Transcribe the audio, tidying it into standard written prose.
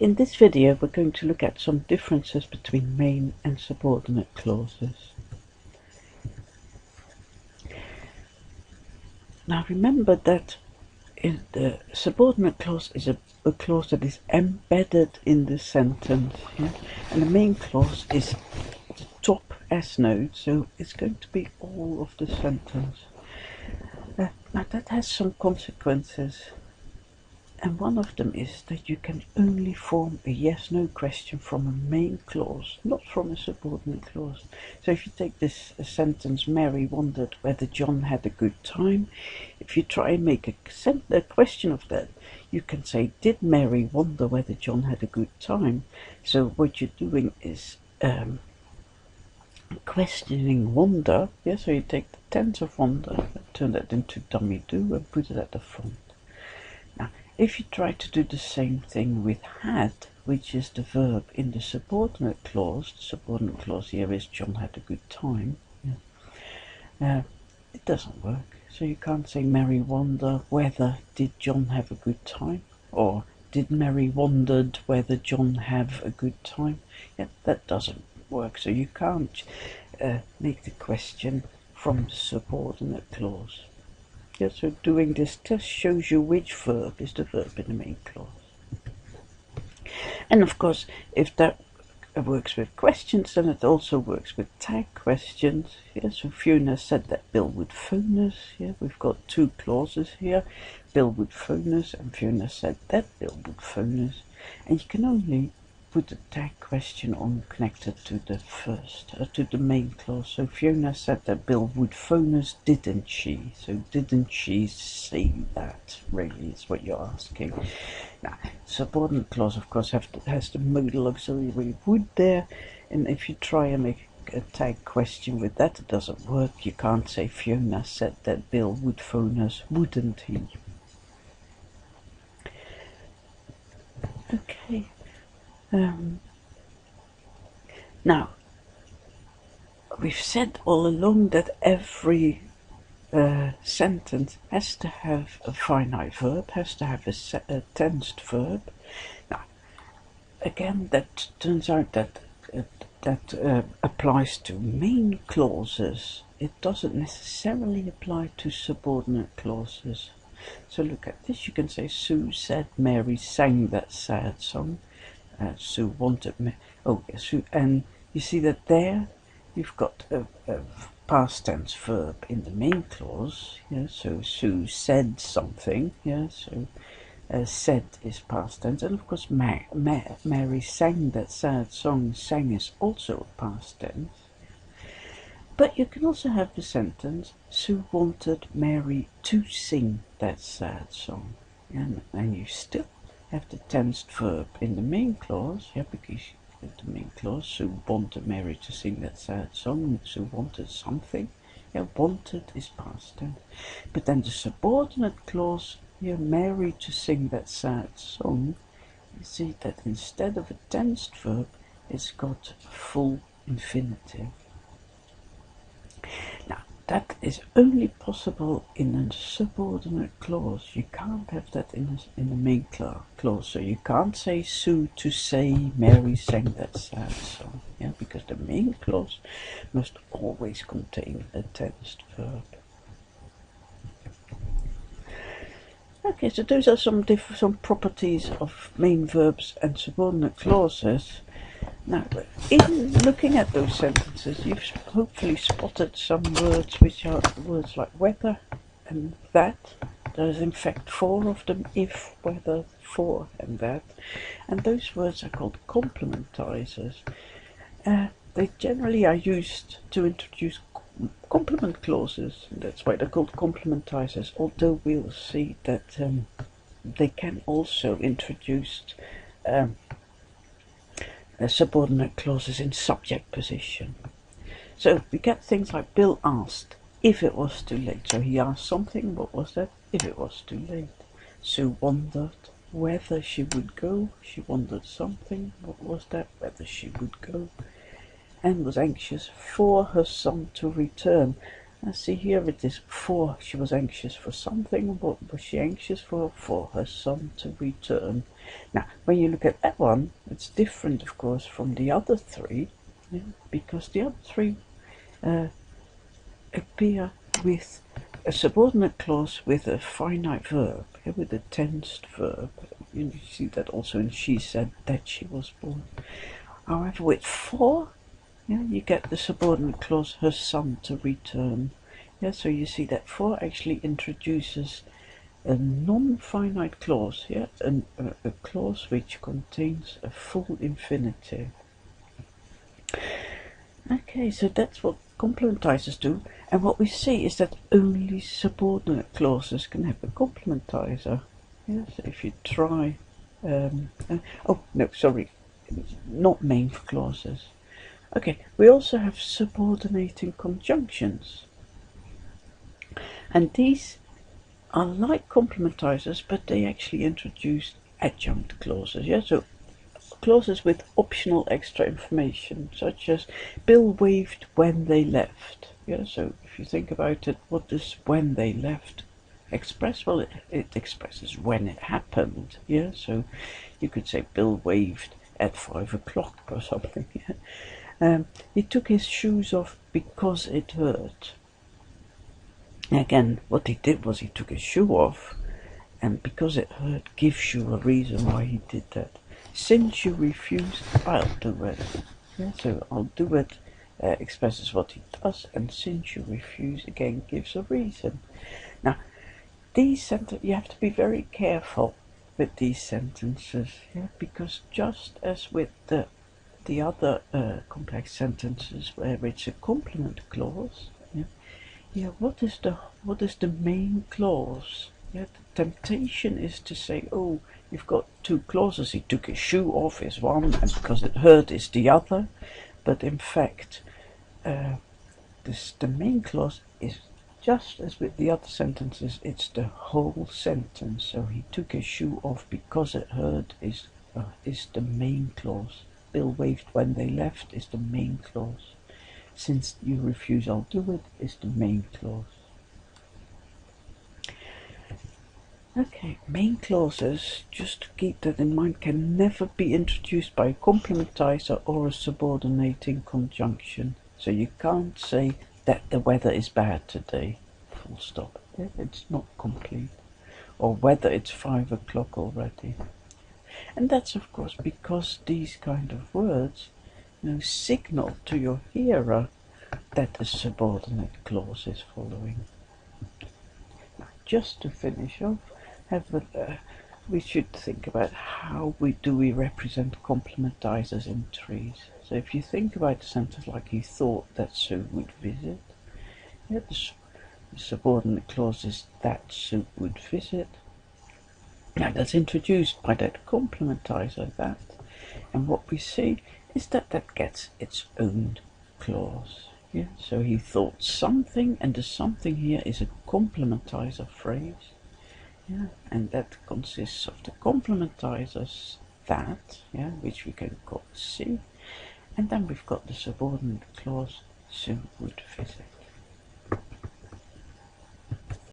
In this video we're going to look at some differences between main and subordinate clauses. Now remember that the subordinate clause is a clause that is embedded in the sentence, yeah? And the main clause is the top S node, so it's going to be all of the sentence. Now that has some consequences. And one of them is that you can only form a yes-no question from a main clause, not from a subordinate clause. So if you take this sentence, Mary wondered whether John had a good time, if you try and make a question of that, you can say, did Mary wonder whether John had a good time? So what you're doing is questioning wonder. Yeah, so you take the tense of wonder, turn that into dummy do and put it at the front. If you try to do the same thing with had, which is the verb in the subordinate clause here is John had a good time, yeah. It doesn't work. So you can't say Mary wonder whether did John have a good time, or did Mary wondered whether John have a good time. Yeah, that doesn't work. So you can't make the question from the subordinate clause. Yeah, so doing this test shows you which verb is the verb in the main clause. And of course, if that works with questions, then it also works with tag questions. Yeah, so Fiona said that Bill would phone us. Yeah, we've got two clauses here. Bill would phone us, and Fiona said that Bill would phone us. And you can only put a tag question on connected to the to the main clause. So Fiona said that Bill would phone us, didn't she? So didn't she say that, really, is what you're asking. Now, subordinate clause, of course, has the modal auxiliary would there, and if you try and make a tag question with that, it doesn't work. You can't say Fiona said that Bill would phone us, wouldn't he? Okay. Now, we've said all along that every sentence has to have a finite verb, has to have a tensed verb. Now, again, that turns out that applies to main clauses. It doesn't necessarily apply to subordinate clauses. So look at this. You can say Sue said Mary sang that sad song. Sue wanted me. Oh, yes, Sue, and you see that there you've got a past tense verb in the main clause. Yeah, so Sue said something. Yeah, so said is past tense, and of course Mary sang that sad song. Sang is also past tense. But you can also have the sentence Sue wanted Mary to sing that sad song, and you still have the tensed verb in the main clause, yeah, because the main clause, Sue wanted Mary to sing that sad song, Sue wanted something, yeah, wanted is past tense. But then the subordinate clause, yeah, Mary to sing that sad song, you see that instead of a tensed verb, it's got a full infinitive. Now, that is only possible in a subordinate clause. You can't have that in the main clause. So you can't say Sue to say Mary sang that sad song. Yeah, because the main clause must always contain a tensed verb. Okay, so those are some properties of main verbs and subordinate clauses. Now, in looking at those sentences, you've hopefully spotted some words which are words like whether and that. There's in fact 4 of them: if, whether, for, and that. And those words are called complementizers. They generally are used to introduce complement clauses. That's why they're called complementizers, although we'll see that they can also introduce subordinate clauses in subject position. So we get things like Bill asked if it was too late. So he asked something. What was that? If it was too late. Sue wondered whether she would go. She wondered something. What was that? Whether she would go. Anne was anxious for her son to return. See here it is for, she was anxious for something. What was she anxious for? For her son to return. Now, when you look at that one, it's different, of course, from the other three, yeah, because the other three appear with a subordinate clause with a finite verb, yeah, with a tensed verb. You see that also in she said that she was born. However, with for, yeah, you get the subordinate clause her son to return. Yeah, so you see that for actually introduces a non-finite clause, yeah, a clause which contains a full infinitive. Okay, so that's what complementizers do, and what we see is that only subordinate clauses can have a complementizer. Yeah, so if you try, oh no, sorry, not main clauses. Okay, we also have subordinating conjunctions, and these are like complementizers, but they actually introduce adjunct clauses. Yeah, so clauses with optional extra information, such as Bill waved when they left. Yeah, so if you think about it, what does when they left express? Well, it expresses when it happened. Yeah, so you could say Bill waved at 5 o'clock or something. Yeah? He took his shoes off because it hurt. Again, what he did was he took his shoe off, and because it hurt gives you a reason why he did that. Since you refused, I'll do it. Yeah, so I'll do it expresses what he does, and since you refuse again gives a reason. Now, these sentences, you have to be very careful with these sentences, yeah, because just as with the other complex sentences where it's a complement clause, yeah, what is the main clause? Yeah, the temptation is to say, oh, you've got two clauses. He took his shoe off is one, and because it hurt is the other. But in fact, the main clause is just as with the other sentences. It's the whole sentence. So he took his shoe off because it hurt is the main clause. Bill waved when they left is the main clause. Since you refuse, I'll do it is the main clause. Okay, main clauses, just to keep that in mind, can never be introduced by a complementizer or a subordinating conjunction. So you can't say that the weather is bad today, full stop. Yeah, it's not complete. Or whether it's 5 o'clock already. And that's of course because these kind of words, signal to your hearer that a subordinate clause is following. Now, just to finish off, we should think about how we represent complementizers in trees. So if you think about a sentence like he thought that Sue would visit, yeah, the subordinate clause is that Sue would visit. Now that's introduced by that complementizer, that, and what we see is that gets its own clause. Yeah, so he thought something, and the something here is a complementizer phrase. Yeah, and that consists of the complementizers that, yeah, which we can call C, and then we've got the subordinate clause Sue would visit.